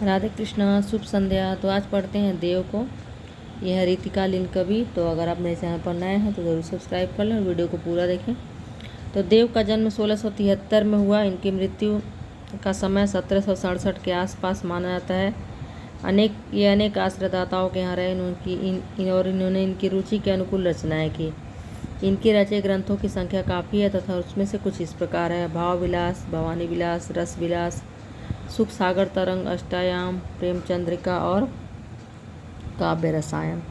राधे कृष्णा, शुभ संध्या। तो आज पढ़ते हैं देव को। यह है रीतिकालीन कवि। तो अगर आप मेरे चैनल पर नए हैं तो ज़रूर सब्सक्राइब कर लें और वीडियो को पूरा देखें। तो देव का जन्म 1673 में हुआ। इनकी मृत्यु का समय 1767 के आसपास माना जाता है। अनेक आश्रयदाताओं के यहाँ रहे इन्होंने इनकी रुचि के अनुकूल रचनाएं की। इनके रचे ग्रंथों की संख्या काफ़ी है तथा उसमें से कुछ इस प्रकार है: भाव विलास, भवानी विलास, रस विलास, सुख सागर तरंग, अष्टायाम, प्रेमचंद्रिका और काव्य रसायन।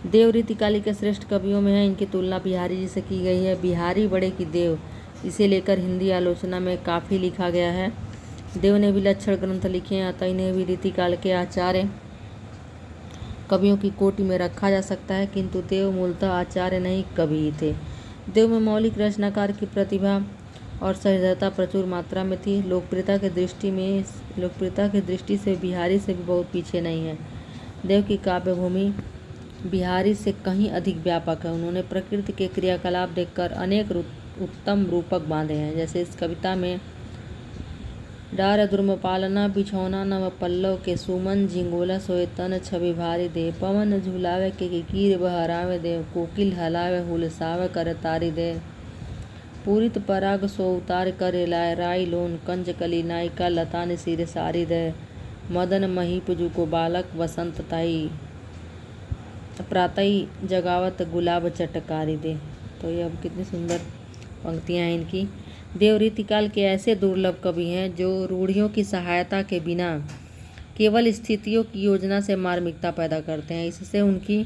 देव रीतिकाली के श्रेष्ठ कवियों में है। इनकी तुलना बिहारी जी से की गई है। बिहारी बड़े की देव, इसे लेकर हिंदी आलोचना में काफ़ी लिखा गया है। देव ने विलक्षण ग्रंथ लिखे हैं, अतः इन्हें भी रीतिकाल के आचार्य कवियों की कोटि में रखा जा सकता है, किंतु देव मूलतः आचार्य नहीं कवि ही थे। देव में मौलिक रचनाकार की प्रतिभा और सहृदयता प्रचुर मात्रा में थी। लोकप्रियता की दृष्टि से बिहारी से भी बहुत पीछे नहीं है। देव की काव्य भूमि बिहारी से कहीं अधिक व्यापक है। उन्होंने प्रकृति के क्रियाकलाप देखकर अनेक उत्तम रूपक बांधे हैं। जैसे इस कविता में डार दुर्म पालना बिछौना नव पल्लव के सुमन झिंगोला सोए तन छवि भारी दे पवन झुलावे के कीर बहरावे दे कोकिल हलावे हुलसावे कर तारी दे पूरित पराग सो उतार करे लाए राई लोन कंज कली नायिका लता ने सिर सारी दे मदन महीप जू को बालक वसंत ताई प्रातई जगावत गुलाब चटकारी दे। तो ये अब कितनी सुंदर पंक्तियाँ हैं इनकी। देव रीतिकाल के ऐसे दुर्लभ कवि हैं जो रूढ़ियों की सहायता के बिना केवल स्थितियों की योजना से मार्मिकता पैदा करते हैं। इससे उनकी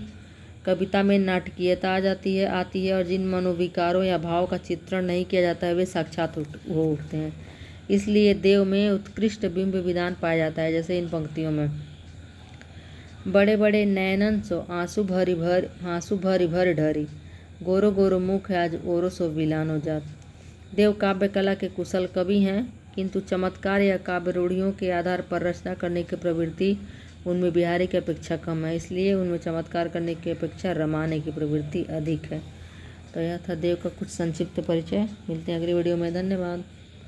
कविता में नाटकीयता आती है और जिन मनोविकारों या भाव का चित्रण नहीं किया जाता है वे साक्षात हो उठते हैं। इसलिए देव में उत्कृष्ट बिंब विधान पाया जाता है। जैसे इन पंक्तियों में बड़े बड़े नैनन सो आंसू भरी भर ढरी गोरो गोरो मुख आज ओरो सो विलानो जात। देव काव्य कला के कुशल कवि हैं, किंतु चमत्कार या काव्य रूढ़ियों के आधार पर रचना करने की प्रवृत्ति उनमें बिहारी की अपेक्षा कम है। इसलिए उनमें चमत्कार करने की अपेक्षा रमाने की प्रवृत्ति अधिक है। तो यह था देव का कुछ संक्षिप्त परिचय। मिलते हैं अगली वीडियो में। धन्यवाद।